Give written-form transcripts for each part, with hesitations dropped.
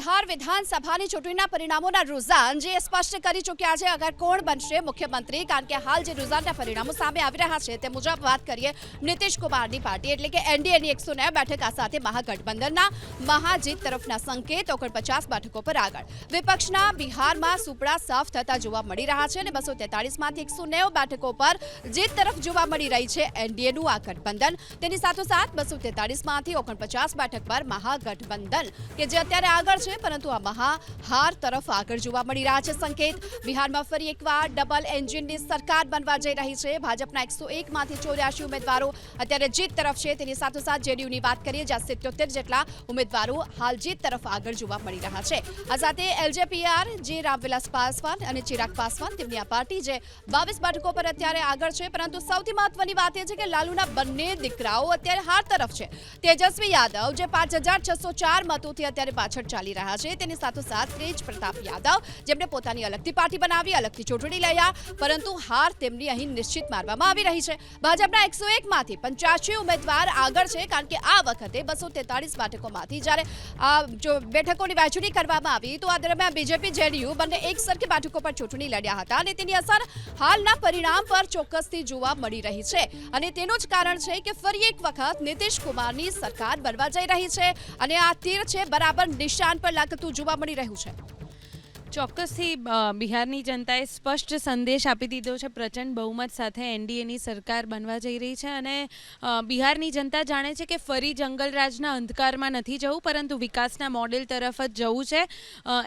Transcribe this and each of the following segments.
બિહાર વિધાનસભાની ચૂંટણીના પરિણામોના રૂઝાન જે સ્પષ્ટ કરી ચૂક્યા છે અગર કોણ બનશે મુખ્યમંત્રી, કારણ કે હાલ જે રૂઝાનના પરિણામો સામે આવી રહ્યા છે તે મુજબ વાત કરીએ નીતિશ કુમારની પાર્ટી એટલે કે એનડીએની 109 બેઠક સાથે મહાગઠબંધનના મહાજીત તરફના સંકેત 49 બેઠકો પર આગળ. વિપક્ષના બિહારમાં સુપડા સાફ થતા જોવા મળી રહ્યા છે અને 243 માંથી 109 બેઠકો પર જીત તરફ જોવા મળી રહી છે એનડીએનું આ ગઠબંધન. તેની સાથોસાથ 243 માંથી 49 બેઠક પર મહાગઠબંધન કે જે અત્યારે આગળ છે, પરંતુ આ મહાહાર તરફ આગળ જોવા મળી રહ્યા છે સંકેત. બિહારમાં ફરી એકવાર ડબલ એન્જિનની સરકાર બનવા જઈ રહી છે. ભાજપના 101 માંથી 84 ઉમેદવારો અત્યારે જીત તરફ છે. તેની સાથોસાથ જેડીયુની વાત કરીએ જ્યાં 77 જેટલા ઉમેદવારો હાલ જીત તરફ આગળ જોવા મળી રહ્યા છે. આ સાથે એલજેપીઆર જે રામવિલાસ પાસવાન અને ચિરાગ પાસવાન તેમની આ પાર્ટી જે 22 બેઠકો પર અત્યારે આગળ છે, પરંતુ સૌથી મહત્વની વાત એ છે કે લાલુના બંને દીકરાઓ અત્યારે હાર તરફ છે. તેજસ્વી યાદવ જે 5604 મતોથી અત્યારે પાછળ ચાલી રહ્યા છે, તેની સાથોસાથ તેજ પ્રતાપ યાદવ જેમણે પોતાની અલગથી પાર્ટી બનાવી, અલગથી ચૂંટણી લડ્યા, પરંતુ હાર તેમની અહીં નિશ્ચિત માનવામાં આવી રહી છે. ભાજપના 101 માંથી 85 ઉમેદવાર આગળ છે, કારણ કે આ વખતે 243 બેઠકોમાંથી જ્યારે બેઠકોની વહેંચણી કરવામાં આવી તો આ દરમિયાન બીજેપી જેડીયુ બંને એક સરખી બેઠકો પર ચૂંટણી લડ્યા હતા અને તેની અસર હાલના પરિણામ પર ચોક્કસથી જોવા મળી રહી છે. અને તેનું જ કારણ છે કે ફરી એક વખત નીતિશ કુમારની સરકાર બનવા જઈ રહી છે અને આ તીર છે બરાબર નિશાન પર લાગતું જોવા મળી રહ્યું છે. ચોક્કસથી બિહારની જનતાએ સ્પષ્ટ સંદેશ આપી દીધો છે. પ્રચંડ બહુમત સાથે એનડીએની સરકાર બનવા જઈ રહી છે અને બિહારની જનતા જાણે છે કે ફરી જંગલરાજના અંધકારમાં નથી જવું, પરંતુ વિકાસના મોડેલ તરફ જ જવું છે.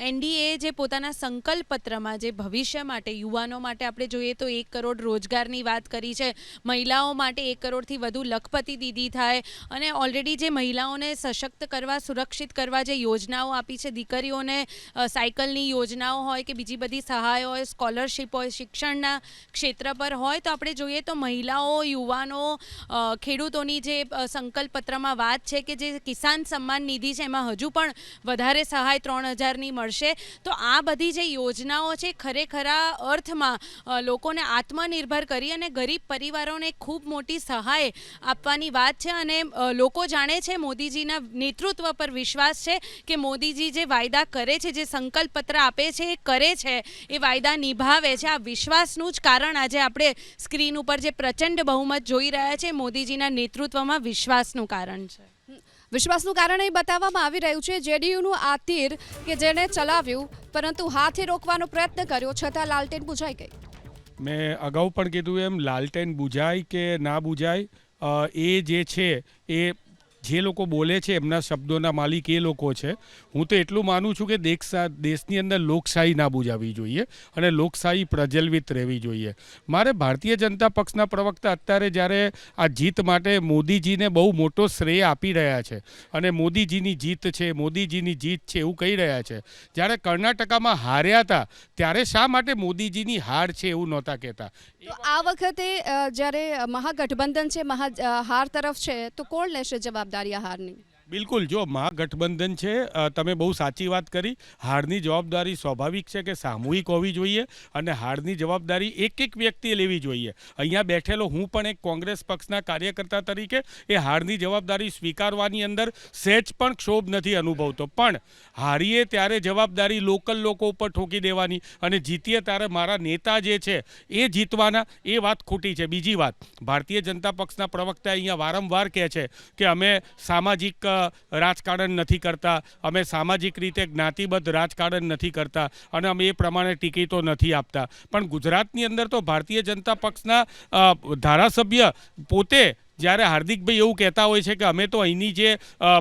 એનડીએ જે પોતાના સંકલ્પ પત્રમાં જે ભવિષ્ય માટે યુવાનો માટે આપણે જોઈએ તો 1 કરોડ રોજગારની વાત કરી છે, મહિલાઓ માટે 1 કરોડથી વધુ લખપતિ દીદી થાય અને ઓલરેડી જે મહિલાઓને સશક્ત કરવા, સુરક્ષિત કરવા જે યોજનાઓ આપી છે, દીકરીઓને સાયકલની યોજના હોય કે બીજી બધી સહાય હોય, સ્કોલરશિપ હોય, શિક્ષણના ક્ષેત્ર પર હોય, તો આપણે જોઈએ તો મહિલાઓ, યુવાનો, ખેડૂતોની જે સંકલ્પ પત્રમાં વાત છે કે જે કિસાન સન્માન નિધિ છે એમાં હજુ પણ વધારે સહાય 3000ની મળશે. તો આ બધી જે યોજનાઓ છે ખરેખર અર્થમાં લોકોને આત્મનિર્ભર કરી અને ગરીબ પરિવારોને ખૂબ મોટી સહાય આપવાની વાત છે અને લોકો જાણે છે મોદીજીના નેતૃત્વ પર વિશ્વાસ છે કે મોદીજી જે વાયદા કરે છે, જે સંકલ્પ પત્ર આપે છે, કરે છે, એ વાયદા નિભાવે છે. આ વિશ્વાસનું જ કારણ આજે આપણે સ્ક્રીન ઉપર જે પ્રચંડ બહુમત જોઈ રહ્યા છે મોદીજીના નેતૃત્વમાં વિશ્વાસનું કારણ છે. વિશ્વાસનું કારણ એ બતાવવામાં આવી રહ્યું છે જેડીયુનું આ તીર કે જેને ચલાવ્યું પરંતુ હાથે રોકવાનો પ્રયત્ન કર્યો છતાં લાલટેન બુઝાઈ ગઈ. મેં અગાઉ પણ કીધું એમ લાલટેન બુઝાય કે ના બુઝાય એ જે છે એ જે લોકો બોલે છે એમના શબ્દોના માલિક એ લોકો છે. હું તો એટલું માનું છું કે દેશની અંદર લોકશાહી ના બુજાવવી જોઈએ અને લોકશાહી પ્રજ્વલિત રહેવી જોઈએ. મારે ભારતીય જનતા પક્ષના પ્રવક્તા અત્યારે જ્યારે આ જીત માટે મોદીજીને બહુ મોટો શ્રેય આપી રહ્યા છે અને મોદીજીની જીત છે, મોદીજીની જીત છે એવું કહી રહ્યા છે, જ્યારે કર્ણાટકામાં હાર્યા હતા ત્યારે શા માટે મોદીજીની હાર છે એવું નહોતા કહેતા? તો આ વખતે જ્યારે મહાગઠબંધન છે હાર તરફ છે તો કોણ લેશે જવાબદારી આ હારની? બિલકુલ, જો મહાગઠબંધન છે, તમે બહુ સાચી વાત કરી. હારની જવાબદારી સ્વાભાવિક છે કે સામૂહિક હોવી જોઈએ અને હારની જવાબદારી એક વ્યક્તિએ લેવી જોઈએ. અહીંયા બેઠેલો હું પણ એક કોંગ્રેસ પક્ષના કાર્યકર્તા તરીકે એ હારની જવાબદારી સ્વીકારવાની અંદર સહેજ પણ ક્ષોભ નથી અનુભવતો, પણ હારીએ ત્યારે જવાબદારી લોકલ લોકો ઉપર ઠોકી દેવાની અને જીતીએ ત્યારે મારા નેતા જે છે એ જીતવાના, એ વાત ખોટી છે. બીજી વાત, ભારતીય જનતા પક્ષના પ્રવક્તા અહીંયા વારંવાર કહે છે કે અમે સામાજિક રાજકારણ નથી કરતા, અમે સામાજિક રીતે જ્ઞાતિબદ્ધ રાજકારણ નથી કરતા અને અમે એ પ્રમાણે ટિકિટો નથી આપતા. પણ ગુજરાતની અંદર તો ભારતીય જનતા પક્ષના ધારાસભ્ય પોતે જ્યારે હાર્દિકભાઈ એવું કહેતા હોય છે કે અમે તો અહીંની જે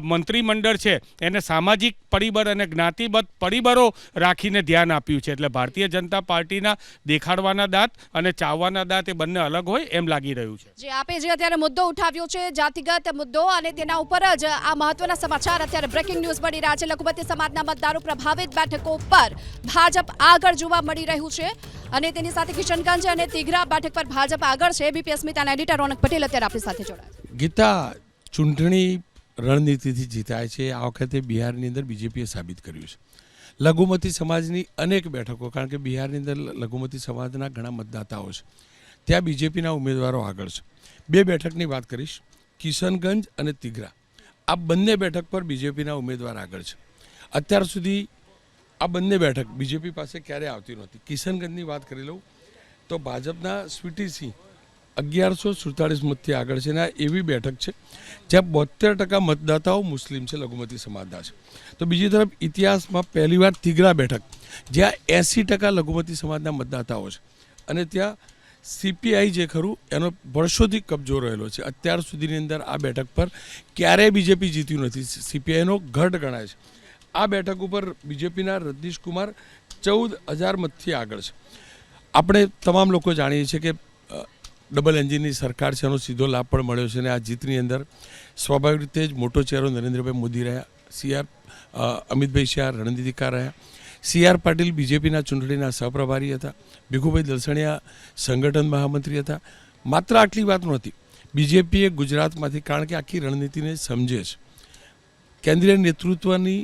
મંત્રીમંડળ છે એને સામાજિક પરિબળ અને જ્ઞાતિબદ્ધ પરિબળો રાખીને ધ્યાન આપ્યું છે. એટલે ભારતીય જનતા પાર્ટીના દેખાડવાના દાંત અને ચાવવાના દાંત એ બંને અલગ હોય એમ લાગી રહ્યું છે. જે આપે જે અત્યારે મુદ્દો ઉઠાવ્યો છે જાતિગત મુદ્દો અને તેના ઉપર જ આ મહત્વના સમાચાર અત્યારે બ્રેકિંગ ન્યૂઝ મળી રહ્યા છે. લઘુમતી સમાજના મતદારો પ્રભાવિત બેઠકો પર ભાજપ આગળ જોવા મળી રહ્યું છે અને તેની સાથે કિશનગંજ અને તિઘરા બેઠક પર ભાજપ આગળ છે. બીપી અસ્મિતાના એડિટર રોનક પટેલ અત્યારે આપણી સાથે જોડાયા. ગીતા, ચૂંટણી રણનીતિથી જીતાય છે. આ વખતે બિહારની અંદર બીજેપીએ સાબિત કર્યું છે. લઘુમતી સમાજની અનેક બેઠકો, કારણ કે બિહારની અંદર લઘુમતી સમાજના ઘણા મતદાતાઓ છે, ત્યાં બીજેપીના ઉમેદવારો આગળ છે. 2 બેઠકની વાત કરીશ, કિશનગંજ અને તિઘરા. આ બંને બેઠક પર બીજેપીના ઉમેદવાર આગળ છે. અત્યાર સુધી આ બંને બેઠક બીજેપી પાસે ક્યારેય આવતી નહોતી. કિશનગંજની વાત કરી લઉં તો ભાજપના સ્વીટીસિંહ 1147 મતથી આગળ છે અને આ એવી બેઠક છે જ્યાં 72% મતદાતાઓ મુસ્લિમ છે, લઘુમતી સમાજના છે. તો બીજી તરફ ઇતિહાસમાં પહેલીવાર તિગરા બેઠક જ્યાં 80% લઘુમતી સમાજના મતદાતાઓ છે અને ત્યાં સીપીઆઈ જે ખરું એનો વર્ષોથી કબજો રહેલો છે. અત્યાર સુધીની અંદર આ બેઠક પર ક્યારેય બીજેપી જીત્યું નથી. સીપીઆઈનો ગઢ ગણાય છે. આ બેઠક ઉપર બીજેપીના રજનીશ કુમાર 14,000 મતથી આગળ છે. આપણે તમામ લોકો જાણીએ છીએ કે ડબલ એન્જિનની સરકાર છે, એનો સીધો લાભ પણ મળ્યો છે અને આ જીતની અંદર સ્વાભાવિક રીતે જ મોટો ચહેરો નરેન્દ્રભાઈ મોદી રહ્યા, અમિતભાઈ શાહ રણનીતિકાર રહ્યા, CR પાટીલ બીજેપીના ચૂંટણીના સહપ્રભારી હતા, ભીખુભાઈ દલસણિયા સંગઠન મહામંત્રી હતા. માત્ર આટલી વાત નહોતી, બીજેપીએ ગુજરાતમાંથી, કારણ કે આખી રણનીતિને સમજે છે, કેન્દ્રીય નેતૃત્વની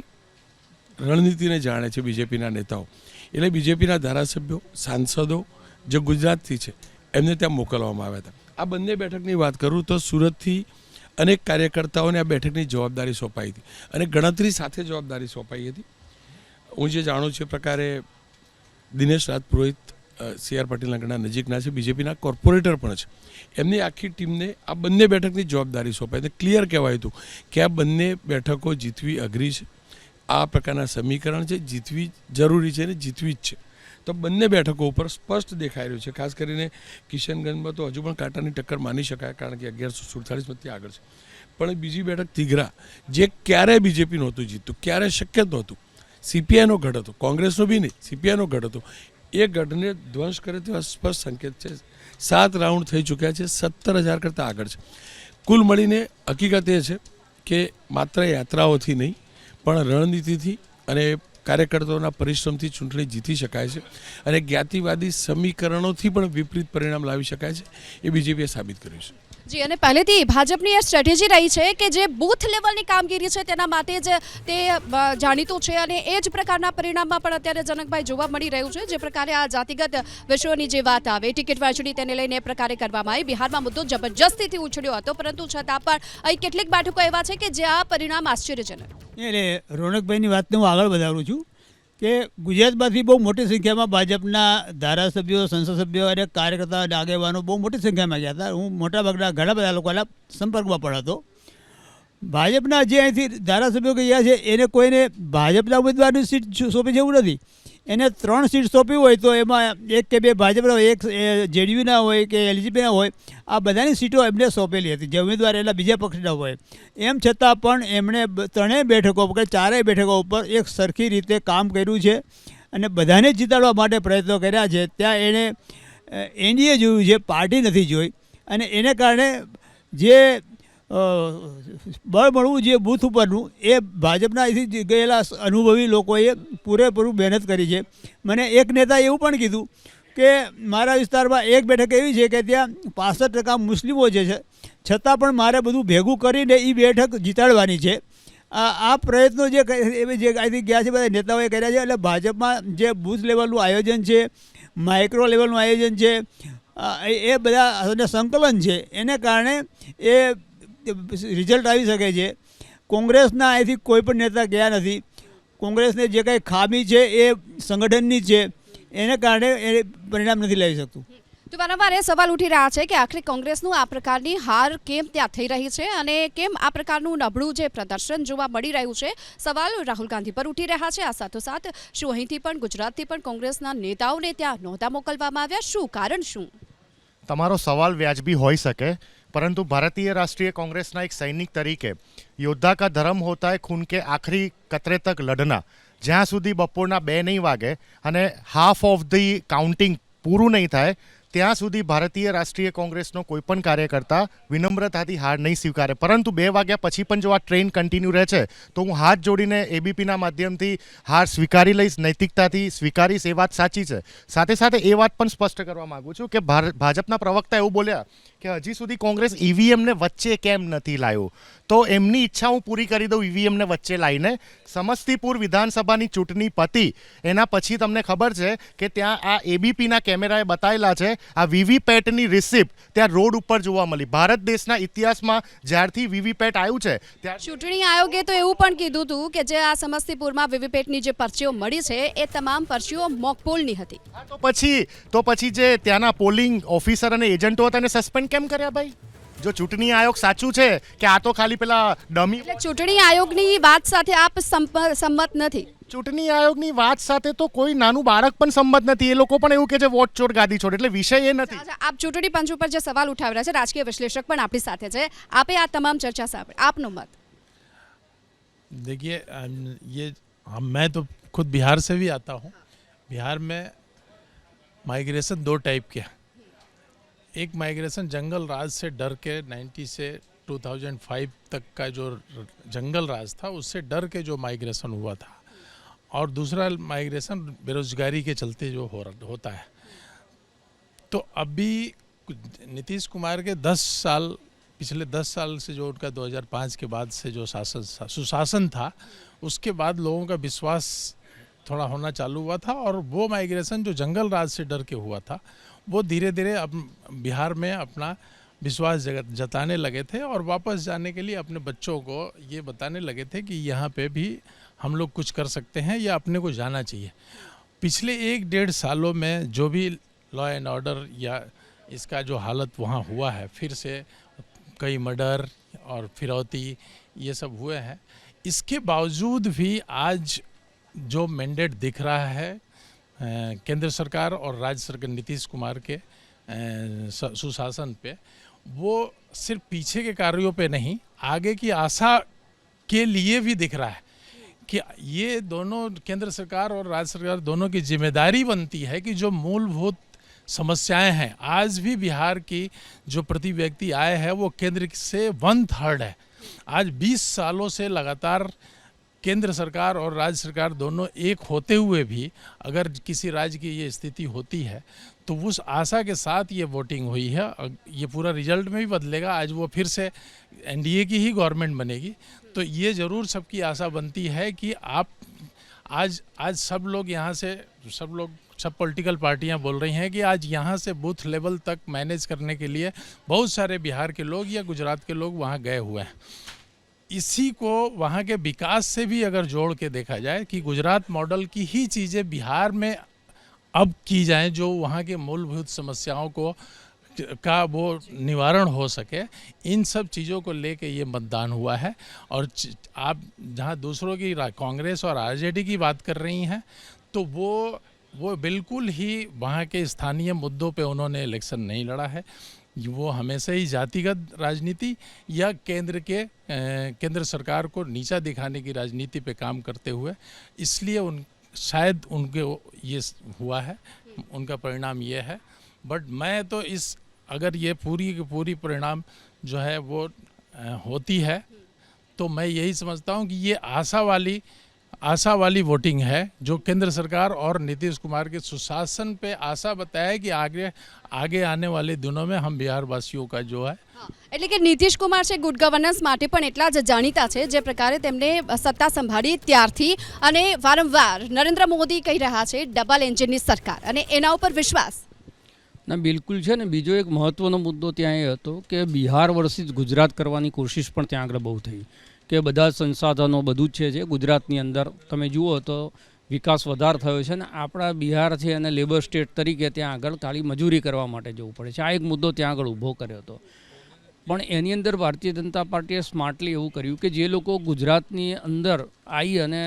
રણનીતિને જાણે છે બીજેપીના નેતાઓ, એટલે બીજેપીના ધારાસભ્યો સાંસદો જે ગુજરાતથી છે એમને ત્યાં મોકલવામાં આવ્યા હતા. આ બંને બેઠકની વાત કરું તો સુરતથી અનેક કાર્યકર્તાઓને આ બેઠકની જવાબદારી સોંપાઈ હતી અને ગણતરી સાથે જવાબદારી સોંપાઈ હતી. હું જે જાણું છું એ પ્રકારે દિનેશ રાજ પુરોહિત CR પાટીલના ઘણા નજીકના છે, બીજેપીના કોર્પોરેટર પણ છે, એમની આખી ટીમને આ બંને બેઠકની જવાબદારી સોંપાઈ હતી. ક્લિયર કહેવાયું હતું કે આ બંને બેઠકો જીતવી અઘરી છે, આ પ્રકારના સમીકરણ છે, જીતવી જરૂરી છે અને જીતવી જ છે. તો બંને બેઠકો ઉપર સ્પષ્ટ દેખાઈ રહ્યું છે. ખાસ કરીને કિશનગંજમાં તો હજુ પણ કાંટાની ટક્કર માની શકાય, કારણ કે 1147 મતથી આગળ છે. પણ બીજી બેઠક તિગરા જે ક્યારેય બીજેપી નહોતું જીતતું, ક્યારેય શક્ય જ નહોતું, સીપીઆઈનો ગઢ હતો, કોંગ્રેસનો બી નહીં, સીપીઆઈનો ગઢ હતો. એ ગઢને ધ્વંસ કરે તેવા સ્પષ્ટ સંકેત છે. 7 રાઉન્ડ થઈ ચૂક્યા છે, 17,000 કરતાં આગળ છે. કુલ મળીને હકીકત એ છે કે માત્ર યાત્રાઓથી નહીં પણ રણનીતિથી અને કાર્યકર્તાઓના પરિશ્રમથી ચૂંટણી જીતી શકાય છે અને જ્ઞાતિવાદી સમીકરણોથી પણ વિપરીત પરિણામ લાવી શકાય છે, એ બીજેપીએ સાબિત કર્યું છે. જી, અને પહેલેથી ભાજપની એ સ્ટ્રેટેજી રહી છે કે જે બૂથ લેવલની કામગીરી છે તેના માટે જ તે જાણીતું છે અને એ જ પ્રકારના પરિણામમાં પણ અત્યારે જનકભાઈ જોવા મળી રહ્યું છે. જે પ્રકારે આ જાતિગત વિષયોની જે વાત આવે, ટિકિટ વહેંચણી તેને લઈને એ પ્રકારે કરવામાં આવી. બિહારમાં મુદ્દો જબરજસ્તીથી ઉછળ્યો હતો, પરંતુ છતાં પણ અહીં કેટલીક બેઠકો એવા છે કે જે આ પરિણામ આશ્ચર્યજનક. એટલે રોનકભાઈની વાતને હું આગળ વધારું છું કે ગુજરાતમાંથી બહુ મોટી સંખ્યામાં ભાજપના ધારાસભ્યો, સંસદ સભ્યો અને કાર્યકર્તા અને આગેવાનો બહુ મોટી સંખ્યામાં ગયા હતા. હું મોટાભાગના ઘણા બધા લોકોના સંપર્કમાં પણ હતો. ભાજપના જે અહીંથી ધારાસભ્યો ગયા છે એને કોઈને ભાજપના ઉમેદવારની સીટ સોંપી જેવું નથી. એને 3 સીટ સોંપી હોય તો એમાં 1 કે 2 ભાજપના હોય, 1 જેડીયુના હોય કે એલજીપીના હોય, આ બધાની સીટો એમને સોંપેલી હતી જે ઉમેદવાર એટલા બીજા પક્ષના હોય. એમ છતાં પણ એમણે 3 બેઠકો કે 4 બેઠકો ઉપર એક સરખી રીતે કામ કર્યું છે અને બધાને જીતાડવા માટે પ્રયત્નો કર્યા છે. ત્યાં એણે એનડીએ જોયું છે, પાર્ટી નથી જોઈ અને એને કારણે જે બળ મળવું જે બૂથ ઉપરનું એ ભાજપના અહીંથી ગયેલા અનુભવી લોકોએ પૂરેપૂરું મહેનત કરી છે. મને એક નેતા એવું પણ કીધું કે મારા વિસ્તારમાં એક બેઠક એવી છે કે ત્યાં 65% મુસ્લિમો જે છે, છતાં પણ મારે બધું ભેગું કરીને એ બેઠક જીતાડવાની છે. આ પ્રયત્નો જે અહીંથી ગયા છે બધા નેતાઓએ કર્યા છે. એટલે ભાજપમાં જે બૂથ લેવલનું આયોજન છે, માઇક્રો લેવલનું આયોજન છે, એ બધા અને સંકલન છે, એને કારણે એ રિઝલ્ટ આવી શકે છે. કોંગ્રેસના અહીંથી કોઈ પણ નેતા ગયા નથી. કોંગ્રેસને જે કંઈ ખામી છે એ સંગઠનની છે, એને કારણે એ પરિણામ નથી લાવી શકતું. તો વારંવાર એ સવાલ ઉઠી રહ્યા છે કે આખરે કોંગ્રેસનું આ પ્રકારની હાર કેમ ત્યાં થઈ રહી છે અને કેમ આ પ્રકારનું નબળું જે પ્રદર્શન જોવા મળી રહ્યું છે. સવાલ રાહુલ ગાંધી પર ઉઠી રહ્યા છે. આ સાથોસાથ શું અહીંથી પણ ગુજરાતથી પણ કોંગ્રેસના નેતાઓને ત્યાં નહોતા મોકલવામાં આવ્યા? શું કારણ શું? તમારો સવાલ વ્યાજબી હોઈ શકે, परंतु भारतीय राष्ट्रीय कांग्रेस ना एक सैनिक तरीके योद्धा का धर्म होता है खून के आखिरी कतरे तक लड़ना. ज्यां सुधी बपोरना 2 नहीं वागे अने हाफ ऑफ दी काउंटिंग पूरू नहीं थाय ત્યાં સુધી ભારતીય રાષ્ટ્રીય કોંગ્રેસનો કોઈ પણ કાર્યકર્તા વિનમ્રતાથી હાર નહીં સ્વીકારે. પરંતુ 2 વાગ્યા પછી પણ જો આ ટ્રેન કન્ટિન્યુ રહે છે તો હું હાથ જોડીને એબીપીના માધ્યમથી હાર સ્વીકારી લઈશ, નૈતિકતાથી સ્વીકારીશ. એ વાત સાચી છે. સાથે સાથે એ વાત પણ સ્પષ્ટ કરવા માગું છું કે ભાજપના પ્રવક્તા એવું બોલ્યા કે હજી સુધી કોંગ્રેસ ઈવીએમને વચ્ચે કેમ નથી લાવ્યું. તો એમની ઈચ્છા હું પૂરી કરી દઉં. ઈવીએમને વચ્ચે લાવીને સમસ્તીપુર વિધાનસભાની ચૂંટણી પતી એના પછી તમને ખબર છે કે ત્યાં આ એબીપીના કેમેરાએ બતાવેલા છે આ વીવીપેટની રિસિપ્ટ ત્યાં રોડ ઉપર જોવા મળી. ભારત દેશના ઇતિહાસમાં જ્યારથી વીવીપેટ આવ્યું છે ત્યાર ચૂંટણી આયોગે તો એવું પણ કીધું હતું કે જે આ સમસ્તીપુરમાં વીવીપેટની જે પરચીઓ મળી છે એ તમામ પરચીઓ મોકપોલની હતી. હા, તો પછી જે ત્યાંના પોલિંગ ઓફિસર અને એજન્ટો હતા એને સસ્પેન્ડ કેમ કર્યા ભાઈ? જો ચૂંટણી આયોગ સાચું છે કે આ તો ખાલી પેલા ડમી, એટલે ચૂંટણી આયોગની વાત સાથે આપ સંમત નથી? ચૂંટણી આયોગની વાત સાથે તો કોઈ નાનું બાળક પણ સંમત નથી. એ લોકો પણ એવું કે છે વોટ ચોર ગાદી છોડ, એટલે વિષય એ નથી. અચ્છા, આપ ચૂંટણી પંચ ઉપર જે સવાલ ઉઠાવી રહ્યા છે, રાજકીય વિશ્લેષક પણ આપણી સાથે છે, આપે આ તમામ ચર્ચા સાંભળી, આપનો મત? देखिए मैं तो खुद बिहार से भी आता हूँ. बिहार में माइग्रेशन दो टाइप के हैं. एक माइग्रेशन जंगल राज से डर के 90 से 2005 तक का जो जंगल राज था उससे डर के जो माइग्रेशन हुआ था, और दूसरा माइग्रेशन बेरोजगारी के चलते जो होता है. तो अभी नीतीश कुमार के 10 साल, पिछले 10 साल से जो उनका 2005 के बाद से जो सुशासन था, उसके बाद लोगों का विश्वास थोड़ा होना चालू हुआ था, और वो माइग्रेशन जो जंगल राज से डर के हुआ था वो धीरे धीरे अब बिहार में अपना विश्वास जताने लगे थे, और वापस जाने के लिए अपने बच्चों को ये बताने लगे थे कि यहाँ पे भी हम लोग कुछ कर सकते हैं या अपने को जाना चाहिए. पिछले 1-1.5 सालों में जो भी लॉ एंड ऑर्डर या इसका जो हालत वहाँ हुआ है, फिर से कई मर्डर और फिरौती ये सब हुए हैं, इसके बावजूद भी आज जो मैंडेट दिख रहा है केंद्र सरकार और राज्य सरकार नीतीश कुमार के सुशासन पे, वो सिर्फ पीछे के कार्यों पे नहीं, आगे की आशा के लिए भी दिख रहा है कि ये दोनों, केंद्र सरकार और राज्य सरकार दोनों की जिम्मेदारी बनती है कि जो मूलभूत समस्याएं हैं, आज भी बिहार की जो प्रति व्यक्ति आय है वो केंद्र से 1/3 है. आज 20 सालों से लगातार केंद्र सरकार और राज्य सरकार दोनों एक होते हुए भी अगर किसी राज्य की ये स्थिति होती है तो उस आशा के साथ ये वोटिंग हुई है. ये पूरा रिजल्ट में भी बदलेगा. आज वो फिर से एनडीए की ही गवर्नमेंट बनेगी, तो ये ज़रूर सबकी आशा बनती है कि आप आज सब लोग यहाँ से, सब पॉलिटिकल पार्टियाँ बोल रही हैं कि आज यहाँ से बूथ लेवल तक मैनेज करने के लिए बहुत सारे बिहार के लोग या गुजरात के लोग वहाँ गए हुए हैं. इसी को वहाँ के विकास से भी अगर जोड़ के देखा जाए कि गुजरात मॉडल की ही चीज़ें बिहार में अब की जाएं, जो वहाँ के मूलभूत समस्याओं का वो निवारण हो सके, इन सब चीज़ों को लेके ये मतदान हुआ है. और आप जहाँ दूसरों की कांग्रेस और आरजेडी की बात कर रही हैं, तो वो बिल्कुल ही वहाँ के स्थानीय मुद्दों पे उन्होंने इलेक्शन नहीं लड़ा है. वो हमेशा ही जातिगत राजनीति या केंद्र सरकार को नीचा दिखाने की राजनीति पे काम करते हुए, इसलिए शायद उनके ये हुआ है, उनका परिणाम ये है. बट मैं तो अगर ये पूरी की पूरी परिणाम जो है वो होती है, तो मैं यही समझता हूँ कि ये आशा वाली वोटिंग है, जो केंद्र सरकार और नीतीश कुमार के सुशासन पे आशा बताया कि आगे आने वाले दिनों में हम बिहार वासियों का जो है. એટલે કે નીતિશ કુમાર છે ગુડ ગવર્નન્સ માટે પણ એટલા જ જાણીતા છે, જે પ્રકારે તેમણે સત્તા સંભાળી ત્યારથી, અને વારંવાર નરેન્દ્ર મોદી કહી રહ્યા છે ડબલ એન્જિનની સરકાર, અને એના ઉપર વિશ્વાસ ના બિલકુલ છે ને. બીજો એક મહત્ત્વનો મુદ્દો ત્યાં એ હતો કે બિહાર વર્સિસ ગુજરાત કરવાની કોશિશ પણ ત્યાં આગળ બહુ થઈ, કે બધા સંસાધનો બધું જ છે ગુજરાતની અંદર તમે જુઓ તો વિકાસ વધારે થયો છે, ને આપણા બિહાર છે અને લેબર સ્ટેટ તરીકે ત્યાં આગળ ખાલી મજૂરી કરવા માટે જવું પડે છે. આ એક મુદ્દો ત્યાં આગળ ઊભો કર્યો હતો. પણ એની અંદર ભારતીય જનતા પાર્ટીએ સ્માર્ટલી એવું કર્યું કે જે લોકો ગુજરાતની અંદર આવી અને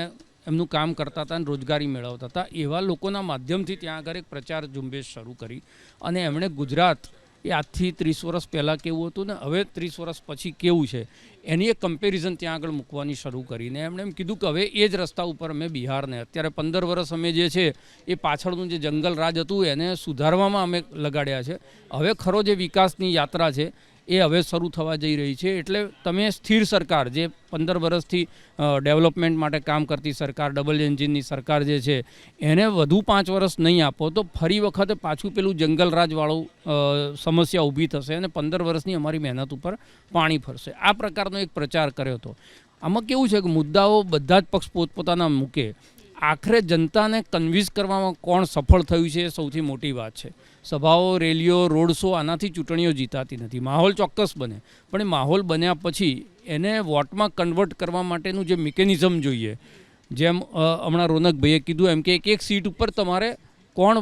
એમનું કામ કરતા હતા અને રોજગારી મેળવતા હતા, એવા લોકોના માધ્યમથી ત્યાં આગળ એક પ્રચાર ઝુંબેશ શરૂ કરી, અને એમણે ગુજરાત એ આજથી 30 વર્ષ પહેલાં કેવું હતું ને હવે 30 વર્ષ પછી કેવું છે એની એક કમ્પેરિઝન ત્યાં આગળ મૂકવાની શરૂ કરીને એમણે એમ કીધું કે હવે એ જ રસ્તા ઉપર અમે બિહારને અત્યારે 15 વર્ષ અમે જે છે એ પાછળનું જે જંગલ રાજ હતું એને સુધારવામાં અમે લગાડ્યા છે. હવે ખરો જે વિકાસની યાત્રા છે એ હવે શરૂ થવા જઈ રહી છે. એટલે તમે સ્થિર સરકાર, જે 15 વર્ષથી ડેવલપમેન્ટ માટે કામ કરતી સરકાર, ડબલ એન્જિનની સરકાર જે છે, એને વધુ 5 વર્ષ નહીં આપો તો ફરી વખતે પાછું પેલું જંગલરાજવાળું સમસ્યા ઊભી થશે અને 15 વર્ષની અમારી મહેનત ઉપર પાણી ફરશે. આ પ્રકારનો એક પ્રચાર કર્યો હતો. આમાં કેવું છે કે મુદ્દાઓ બધા જ પક્ષ પોતપોતાના મૂકે. આખરે જનતાને કન્વિન્સ કરવામાં કોણ સફળ થયું છે એ સૌથી મોટી વાત છે. સભાઓ, રેલીઓ, રોડ શો, આનાથી ચૂંટણીઓ જીતાતી નથી. માહોલ ચોક્કસ બને, પણ એ માહોલ બન્યા પછી એને વોટમાં કન્વર્ટ કરવા માટેનું જે મિકેનિઝમ જોઈએ, જેમ હમણાં રોનકભાઈએ કીધું એમ કે એક સીટ ઉપર તમારે કોણ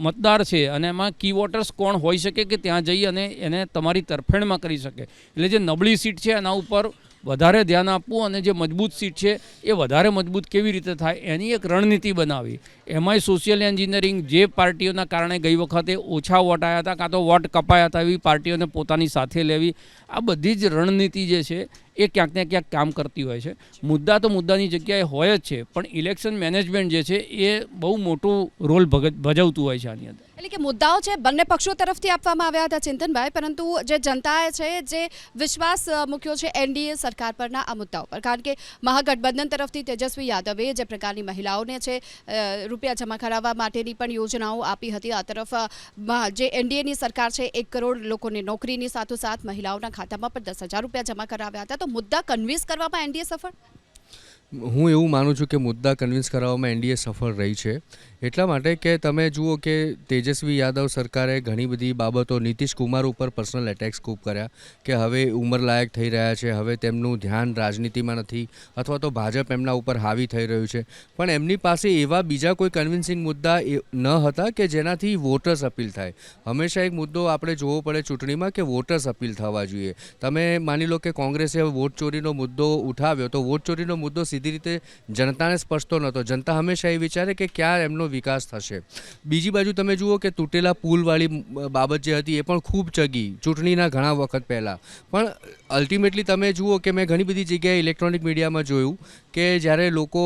મતદાર છે અને એમાં કી વોટર્સ કોણ હોઈ શકે કે ત્યાં જઈ અને એને તમારી તરફેણમાં કરી શકે. એટલે જે નબળી સીટ છે એના ઉપર વધારે ધ્યાન આપવું અને જે મજબૂત સીટ છે એ વધારે મજબૂત કેવી રીતે થાય એની એક રણનીતિ બનાવી. એમાંય સોશિયલ એન્જિનિયરિંગ, જે પાર્ટીઓના કારણે ગઈ વખતે ઓછા વોટ આવ્યા હતા કાં તો વોટ કપાયા હતા એવી પાર્ટીઓને પોતાની સાથે લેવી, આ બધી જ રણનીતિ જે છે એ ક્યાંક ને ક્યાંક કામ કરતી હોય છે. મુદ્દા તો મુદ્દાની જગ્યાએ હોય જ છે, પણ ઇલેક્શન મેનેજમેન્ટ જે છે એ બહુ મોટો રોલ ભજવતું હોય છે આની અંદર. એટલે કે મુદ્દાઓ છે બંને પક્ષો તરફથી આપવામાં આવ્યા હતા ચિંતનભાઈ, પરંતુ જે જનતાએ છે જે વિશ્વાસ મૂક્યો છે એનડીએ સરકાર પરના આ મુદ્દાઓ પર, કારણ કે મહાગઠબંધન તરફથી તેજસ્વી યાદવે જે પ્રકારની મહિલાઓને છે રૂપિયા જમા કરાવવા માટેની પણ યોજનાઓ આપી હતી, આ તરફ જે એનડીએની સરકાર છે 1 કરોડ લોકોને નોકરીની સાથોસાથ મહિલાઓના ખાતામાં પણ 10,000 રૂપિયા જમા કરાવ્યા હતા. તો મુદ્દા કન્વિન્સ કરવામાં એનડીએ સફળ? હું એવું માનું છું કે મુદ્દા કન્વિન્સ કરાવવામાં એનડીએ સફળ રહી છે, એટલા માટે કે તમે જુઓ કે તેજસ્વી યાદવ સરકારે ઘણી બધી બાબતો નીતિશ કુમાર ઉપર પર્સનલ એટેક્સ ખૂબ કર્યા કે હવે ઉંમરલાયક થઈ રહ્યા છે, હવે તેમનું ધ્યાન રાજનીતિમાં નથી અથવા તો ભાજપ એમના ઉપર હાવી થઈ રહ્યું છે. પણ એમની પાસે એવા બીજા કોઈ કન્વિન્સિંગ મુદ્દા ન હતા કે જેનાથી વોટર્સ અપીલ થાય. હંમેશા એક મુદ્દો આપણે જોવો પડે ચૂંટણીમાં કે વોટર્સ અપીલ થવા જોઈએ. તમે માની લો કે કોંગ્રેસે વોટ ચોરીનો મુદ્દો ઉઠાવ્યો, તો વોટ ચોરીનો મુદ્દો સીધી રીતે જનતાને સ્પર્શતો નહોતો. જનતા હંમેશા એ વિચારે કે ક્યાં એમનો વિકાસ થશે. બીજી બાજુ તમે જુઓ કે તૂટેલા પુલવાળી બાબત જે હતી એ પણ ખૂબ ચગી ચૂંટણીના ઘણા વખત પહેલાં. પણ અલ્ટિમેટલી તમે જુઓ કે મેં ઘણી બધી જગ્યાએ ઇલેક્ટ્રોનિક મીડિયામાં જોયું કે જ્યારે લોકો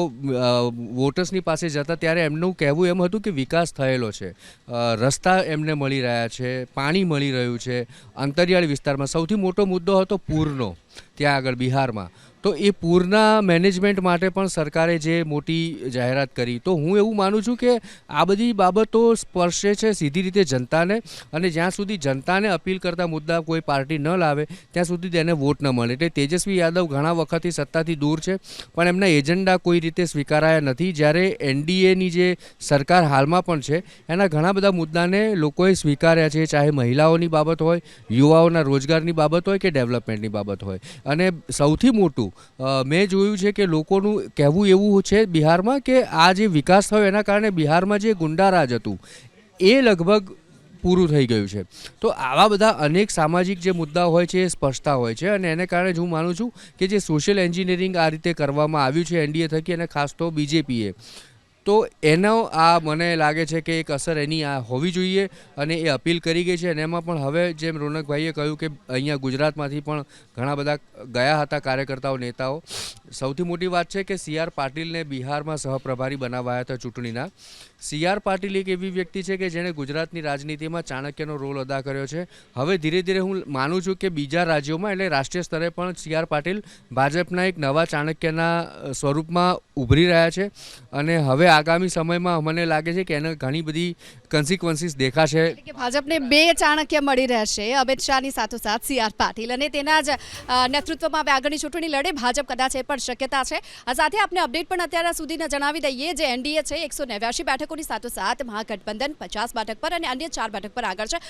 વોટર્સની પાસે જતા ત્યારે એમનું કહેવું એમ હતું કે વિકાસ થયેલો છે, રસ્તા એમને મળી રહ્યા છે, પાણી મળી રહ્યું છે. અંતરિયાળ વિસ્તારમાં સૌથી મોટો મુદ્દો હતો પૂરનો, ત્યાં આગળ બિહારમાં. તો એ પૂરના મેનેજમેન્ટ માટે પણ સરકારે જે મોટી જાહેરાત કરી, તો હું એવું માનું છું કે આ બધી બાબતો સ્પર્શે છે સીધી રીતે જનતાને, અને જ્યાં સુધી જનતાને અપીલ કરતા મુદ્દા કોઈ પાર્ટી ન લાવે ત્યાં સુધી તેને વોટ ન મળે. એટલે તેજસ્વી યાદવ ઘણા વખતથી સત્તાથી દૂર છે, પણ એમના એજન્ડા કોઈ રીતે સ્વીકારાયા નથી. જ્યારે એનડીએની જે સરકાર હાલમાં પણ છે એના ઘણા બધા મુદ્દાને લોકોએ સ્વીકાર્યા છે, ચાહે મહિલાઓની બાબત હોય, યુવાઓના રોજગારની બાબત હોય કે ડેવલપમેન્ટની બાબત હોય. અને સૌથી મોટું મેં જોયું છે કે લોકોનું કહેવું એવું છે બિહારમાં કે આ જે વિકાસ થયો એના કારણે બિહારમાં જે ગુંડારાજ હતું એ લગભગ પૂરું થઈ ગયું છે. તો આવા બધા અનેક સામાજિક જે મુદ્દાઓ હોય છે એ સ્પષ્ટતા હોય છે, અને એને કારણે જ હું માનું છું કે જે સોશિયલ એન્જિનિયરિંગ આ રીતે કરવામાં આવ્યું છે એનડીએ થકી, અને ખાસ તો બીજેપીએ, તો એનો આ મને લાગે છે કે એક અસર એની આ હોવી જોઈએ, અને એ અપીલ કરી ગઈ છે. અને એમાં પણ હવે જેમ રોનકભાઈએ કહ્યું કે અહીંયા ગુજરાતમાંથી પણ ઘણા બધા ગયા હતા કાર્યકર્તાઓ, નેતાઓ. સૌથી મોટી વાત છે કે CR પાટીલને બિહારમાં સહપ્રભારી બનાવાયા હતા ચૂંટણીના. CR પાટીલ એક એવી વ્યક્તિ છે કે જેણે ગુજરાતની રાજનીતિમાં ચાણક્યનો રોલ અદા કર્યો છે. હવે ધીરે ધીરે હું માનું છું કે બીજા રાજ્યોમાં એટલે રાષ્ટ્રીય સ્તરે પણ CR પાટીલ ભાજપના એક નવા ચાણક્યના સ્વરૂપમાં ઉભરી રહ્યા છે, અને હવે આગામી સમયમાં મને લાગે છે કે એને ઘણી બધી કન્સિક્વન્સીસ દેખાશે. ભાજપને 2 ચાણક્ય મળી રહેશે, અમિત શાહની સાથોસાથ CR પાટીલ, અને તેના જ નેતૃત્વમાં હવે આગળની ચૂંટણી લડે ભાજપ, કદાચ એ પણ શક્યતા છે. આ સાથે આપણે અપડેટ પણ અત્યાર સુધીના જણાવી દઈએ. જે એનડીએ છે 189 બેઠકોની સાથોસાથ મહાગઠબંધન 50 બેઠક પર અને અન્ય 4 બેઠક પર આગળ છે.